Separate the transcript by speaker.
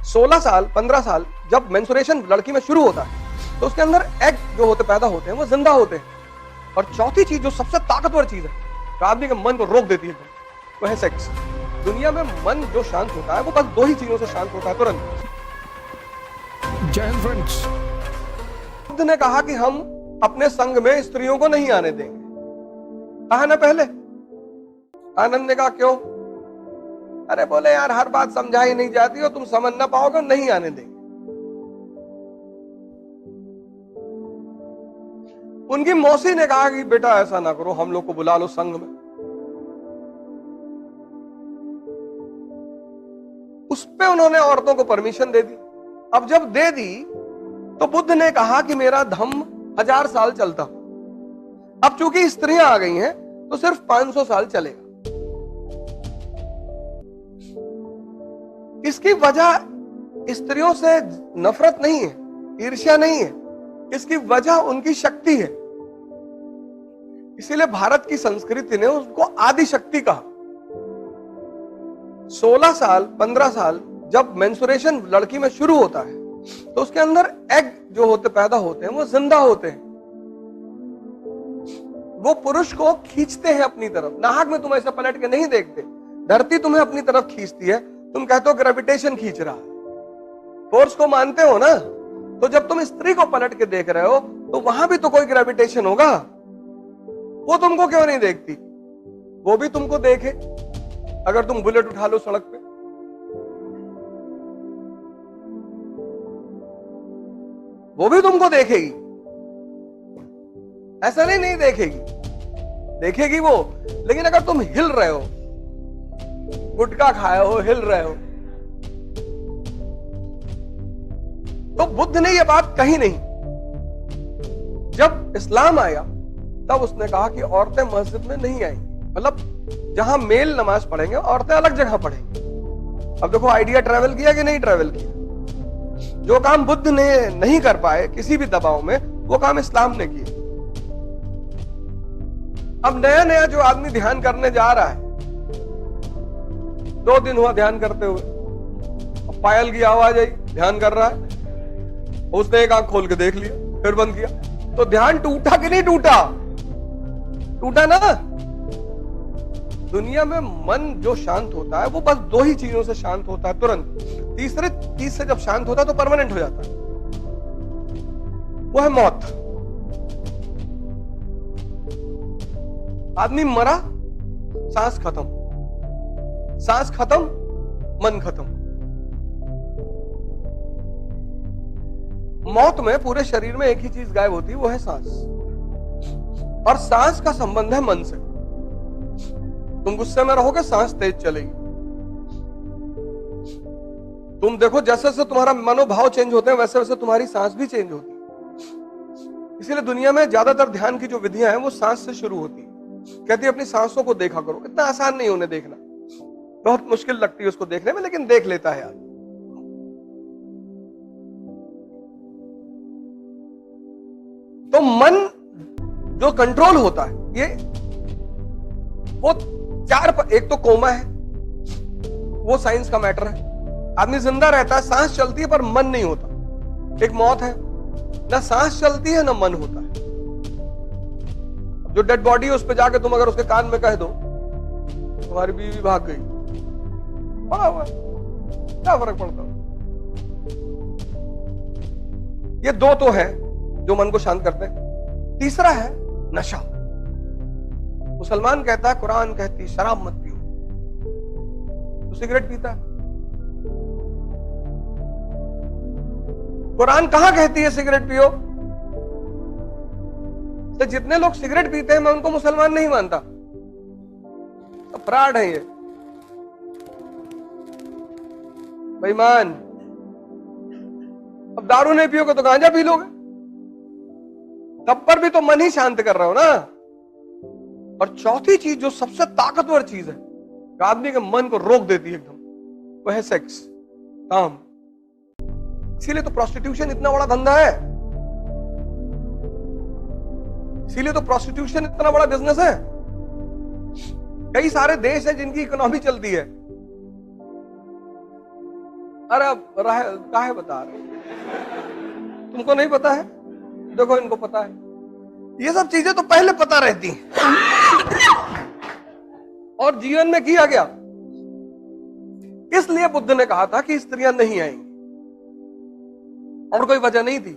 Speaker 1: 16 साल 15 साल जब मेंस्ट्रुएशन लड़की में शुरू होता है तो उसके अंदर एग जो होते पैदा होते हैं वो जिंदा होते हैं। और चौथी चीज जो सबसे ताकतवर चीज है जो आदमी के मन को रोक देती है वो है सेक्स। दुनिया में मन जो शांत होता है वो बस दो ही चीजों से शांत होता है तुरंत।
Speaker 2: जय हिंद फ्रेंड्स।
Speaker 1: बुद्ध ने कहा कि हम अपने संग में स्त्रियों को नहीं आने देंगे। कहा ना पहले। आनंद ने कहा क्यों? अरे बोले यार हर बात समझाई नहीं जाती और तुम समझ ना पाओगे, नहीं आने देंगे। उनकी मौसी ने कहा कि बेटा ऐसा ना करो, हम लोग को बुला लो संग में। उस पे उन्होंने औरतों को परमिशन दे दी। अब जब दे दी तो बुद्ध ने कहा कि मेरा धम्म 1000 साल चलता। अब चूंकि स्त्रियां आ गई हैं तो सिर्फ 500 साल चलेगा। इसकी वजह स्त्रियों से नफरत नहीं है, ईर्ष्या नहीं है, इसकी वजह उनकी शक्ति है। इसीलिए भारत की संस्कृति ने उसको आदि शक्ति कहा। 16 साल 15 साल जब मेंस्ट्रुएशन लड़की में शुरू होता है तो उसके अंदर एग जो होते पैदा होते हैं वो जिंदा होते हैं। वो पुरुष को खींचते हैं अपनी तरफ। नाहक में तुम ऐसा पलट के नहीं देखते, धरती तुम्हें अपनी तरफ खींचती है। तुम कहते हो ग्रेविटेशन खींच रहा है, फोर्स को मानते हो ना। तो जब तुम स्त्री को पलट के देख रहे हो तो वहां भी तो कोई ग्रेविटेशन होगा। वो तुमको क्यों नहीं देखती? वो भी तुमको देखे। अगर तुम बुलेट उठा लो सड़क पे, वो भी तुमको देखेगी। ऐसा नहीं देखेगी, देखेगी वो। लेकिन अगर तुम हिल रहे हो, गुटखा खाए हो, हिल रहे हो, तो बुद्ध ने यह बात कही नहीं। जब इस्लाम आया तब उसने कहा कि औरतें मस्जिद में नहीं आएंगी, मतलब जहां मेल नमाज पढ़ेंगे औरतें अलग जगह पढ़ेंगी। अब देखो आइडिया ट्रैवल किया कि नहीं ट्रैवल किया। जो काम बुद्ध ने नहीं कर पाए किसी भी दबाव में, वो काम इस्लाम ने किया। अब नया नया जो आदमी ध्यान करने जा रहा है, 2 दिन हुआ ध्यान करते हुए, अब पायल की आवाज आई, ध्यान कर रहा है, उसने एक आंख खोल के देख लिया, फिर बंद किया, तो ध्यान टूटा कि नहीं टूटा? टूटा ना। दुनिया में मन जो शांत होता है वो बस 2 ही चीजों से शांत होता है तुरंत। तीसरे चीज से जब शांत होता है तो परमानेंट हो जाता है। वो है मौत। आदमी मरा, सांस खत्म, सांस खत्म, मन खत्म। मौत में पूरे शरीर में एक ही चीज गायब होती है, वो है सांस। और सांस का संबंध है मन से। तुम गुस्से में रहोगे, सांस तेज चलेगी। तुम देखो जैसे जैसे तुम्हारा मनोभाव चेंज होते हैं वैसे वैसे तुम्हारी सांस भी चेंज होती है। इसीलिए दुनिया में ज्यादातर ध्यान की जो विधियां हैं वो सांस से शुरू होती है। कहती है अपनी सांसों को देखा करो। इतना आसान नहीं उन्हें देखना, बहुत मुश्किल लगती है उसको देखने में, लेकिन देख लेता है यार। तो मन जो कंट्रोल होता है, ये वो 4 एक तो कोमा है, वो साइंस का मैटर है। आदमी जिंदा रहता है, सांस चलती है पर मन नहीं होता। एक मौत है, ना सांस चलती है ना मन होता है। जो डेड बॉडी है उस पर जाके तुम अगर उसके कान में कह दो तुम्हारी बीवी भाग गई, पड़ा हुआ क्या फर्क पड़ता? ये 2 तो है जो मन को शांत करते हैं। तीसरा है नशा। मुसलमान कहता है, कुरान कहती शराब मत पियो, तो सिगरेट पीता है। कुरान कहां कहती है सिगरेट पियो? तो जितने लोग सिगरेट पीते हैं मैं उनको मुसलमान नहीं मानता, तो फ्रॉड है ये, बेईमान। अब दारू नहीं पियोगे तो गांजा पी लोगे, तब पर भी तो मन ही शांत कर रहे हो ना। और चौथी चीज जो सबसे ताकतवर चीज है जो आदमी के मन को रोक देती है एकदम, वो है सेक्स, काम। इसीलिए तो प्रोस्टिट्यूशन इतना बड़ा धंधा है, इसीलिए तो प्रोस्टिट्यूशन इतना बड़ा बिजनेस है। कई सारे देश हैं जिनकी इकोनॉमी चलती है। अरे अब काहे बता रहे, तुमको नहीं पता है? देखो इनको पता है। ये सब चीजें तो पहले पता रहती हैं और जीवन में किया गया। इसलिए बुद्ध ने कहा था कि स्त्रियां नहीं आएंगी, और कोई वजह नहीं थी।